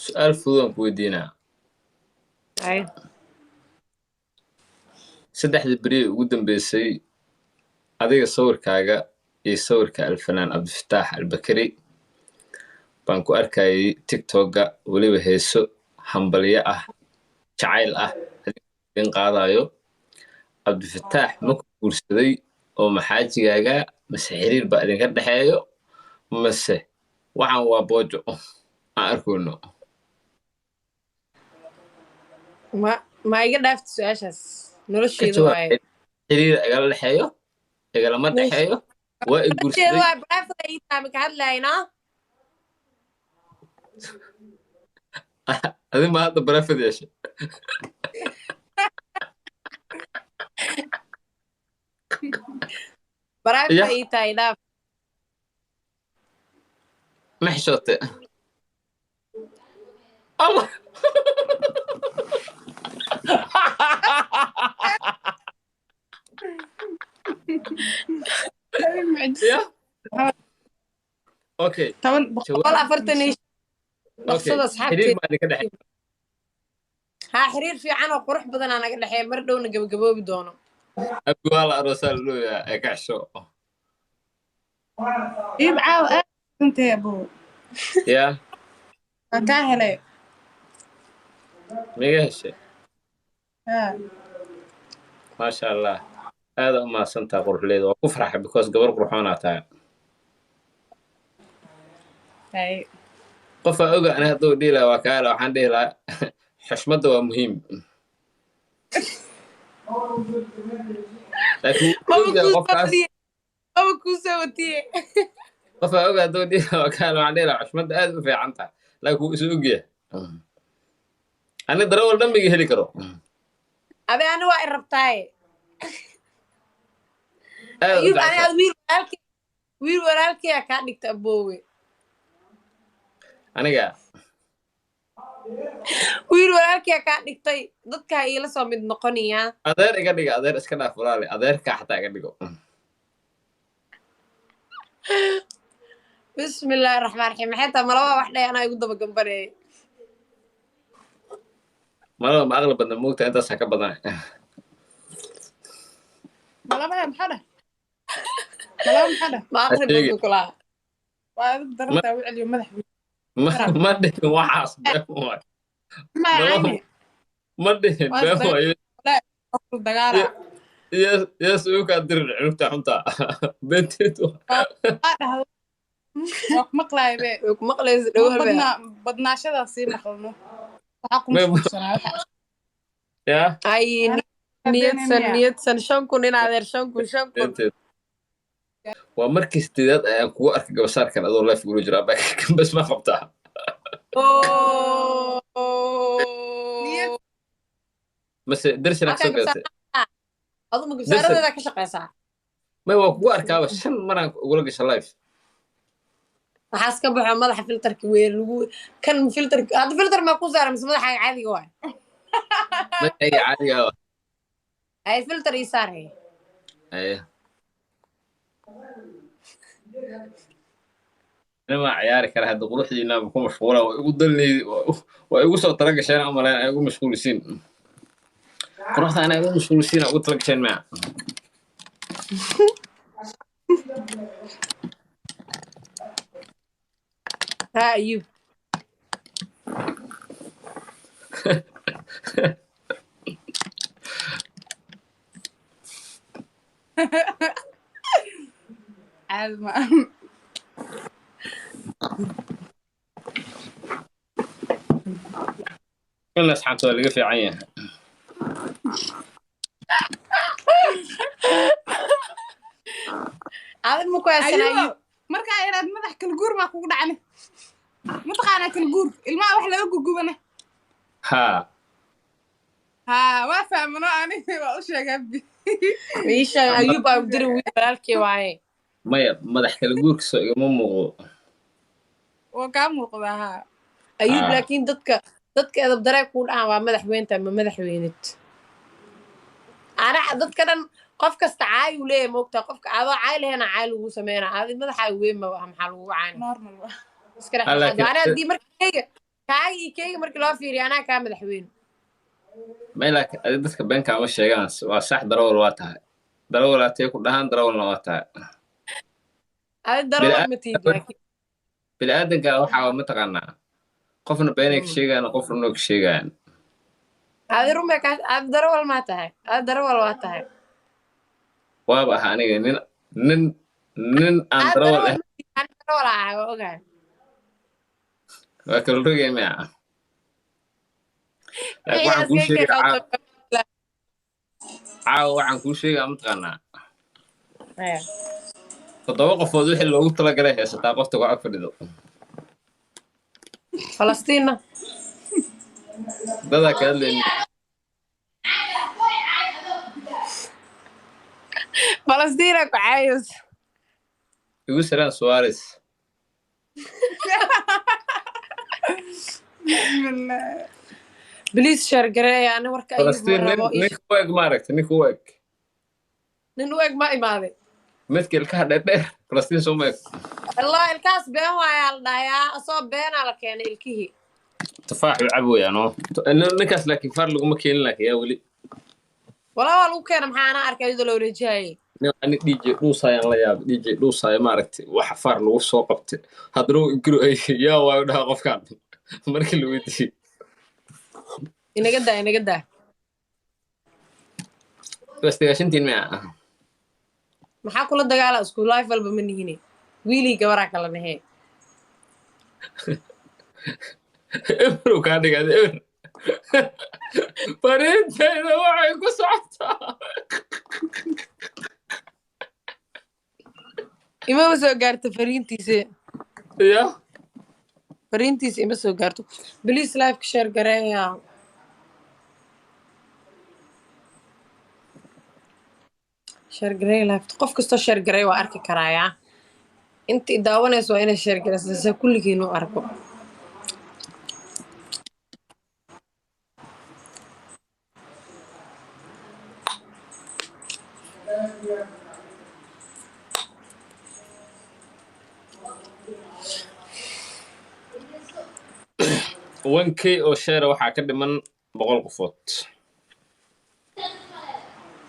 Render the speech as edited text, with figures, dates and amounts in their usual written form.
سؤال فضول كويدينا أي سدح البري ودن بيسي أديك صور كاغا يصور كالفنان عبد الفتاح البكري بانكو أركاي تيك توكا وليبا هيسو حنبلية جعيل إن قاضايو عبد الفتاح مكو قرسدي oo maxaa jigaaga mase xiriir baa idinka dhexeeyo mase waxaan waa boojo aan arkayno ما يقدر في سؤال نرش ka يدو jawaab هاي xiriir igala dhexeeyo igalama dhexeeyo waa i نرش يدو guursaday هاي بعرف أي تامك هلا هنا adin baa hadda barafad yeeshay بعرف ya أي تايدا ma xishootay allah ya okay والله فرتني okay نقصد أصحابتي xiriir baa idinka dhexeeyo ها حرير في عنو قروح بدن أنا قد حيل مردون جبوا بدونه abwaal arosal looya ee ka xisho يبعاو أنت يا أبو ya كاهلة miga heshay ها maasha allah aad u mahadsantaa quruxleeda waa ku farxa because gabar qurxoonaa tahay هاي qofaa oga ani hadduu dhihi lahaa waa kaala waxaan dhihi lahaa xushmadda waa muhiim laakiin wuu ogaa qofkaas ما كوسوتي qofaa oga hadduu dhihi lahaa waa kaala waxaan dhihi lahaa xushmadda aad u fiican tahay laakiin wuu isu ogyahay ani darawal dhammiga heli karo أبي أنا واقف ربطاي aad u أيوب أنا jeceshahay ويل ورالك يا كان نكتبوه aniga ويل ورالك يا كان نكتي ضدك هاي لا صامد نقنيا adeer iga dhiga adeer iska dhaaf walaale adeerkaa xataa iga dhigo بسم الله الرحمن الرحيم حتى ملوا واحدة أنا يقول دبا جنبري malaba ma aqli badna moogta intaasaa ka badan ملا ما محدا ملا محدا ما أقرب sheegi منكم كلها وأنا درت أوي اليوم مدح ma dhihin waxaas been waay ما عيني ma dhihin been waayo لا أقول دجالة yes uu kaa dirin cunugta xunta beenteed هذا مقلع بيه مقلز دوها بدنا شذا سي مخلنا وحكم سنة ya أي نيت سن شنكون هنا غير شنكون beenteed waa markii sideedaad ayaan kugu arkay gabasaarkan adoo life gulu jira kan bas ma qabtaa mase darsinaa kasoo gadatay أظن مقبسارة ذاك شقة ساعة may waa kugu arkaaba 5 maraan ugula gasha life waxaas ka baxo madaxa filterka weyn lagu kan filter hada filter ma ku saaran mise madaxa caadiga waay magacayga caadiga ah ay filter ii saaray aye anima ciyaari kara hadda quruxdiina ku mashquula waa igu dalnay waa igu soo tala gasheen amaleen ay igu mashquulisiin quruxda ana igu mashquulisiin ugu tala gasheen ma ha ayub عادي كل asxaabta waa laga fiican yahay aad ma ku haysanaa ayub markaa inaad madax kala guur baa kugu dhacne mataqaanaa kala guur ilmaha wax laga gugubane haa waa fahmano ani waa u sheegaa meesha ayub baa u diri wiil walaalkii waaye maya madax kala guurkiisa igama muuqdo waa kaa muuqdaa haa ayub laakiin dadka edab daree ku dhacan waa madaxweynta ma madaxweyned ana dadka dhan qof kasta caay uu leeyahay moogtaa qofka adoo caay lehena caay lagu sameynaa adi madaxa weyn ma waxa maxaa lagu caayna normal iska dhex ana haddii markayga kaagi keyga markii loo fiiriyo anaa kaa madaxweyne meelak adi dadka beenka ama sheegaan waa sax darawal waa tahay darawalaatee ku dhahaan darawalna waa tahay adi darawal ma tiid laakiin bini'aadanka waxaa mataqaanaa qofna beenay ka sheegaan qofna noo ka sheegaan adi rume ka adi darawal maa tahay adi darawal waa tahay waaba aha aniga nin aan adi darawal darawal ma tiid ani darawal ahay waa ogahay waa kala rogay miya laakiin waxaan kuu sheegaa caawa waxaan kuu sheegaa mataqaanaa 7 qofood wixii loogu talagalay haysataa qofta ku ag fadhido falastiinna dadaa ka hadlayni falastiina ku caayos igu salaan Suarez بليز شهر قراية أنا ورك أيوب فلسطين نيك واق ماركت نيك واق nin u eg ma imaaday midka ilkaha dheer Falastiin soo meeg والله الكاس بين وايا الدايا أصاب بين على كان الكيه tufaax u cabo yaano ninkaas laakiin far laguma keenin laakiin yaa weli والله لو كان معانا أركي يدو لو رجاي ani DJ dhuusayaan la yaab DJ dhuusay maaragtay waxa far lagu soo qabtay hadroo inkiro ay yaa waa dhaha qofkan markii la weydiiyay إنك دا bas tagaashantiin ma maxaa kula dagaala isku life walba ma nihine wiilii gabaraa kala nahee ebro kaa dhigaad eber fariintayda waxay ku socotaa ima soo gaarto fariintiisa ya fariintiisa ima soo gaarto please live ka share gareeya share gareeya live qof kastoo share gareeya waa arki karaaya intii daawanayso waa inay share gareysa kulligiin u arko k oo share waxaa ka dhiman 100 qofood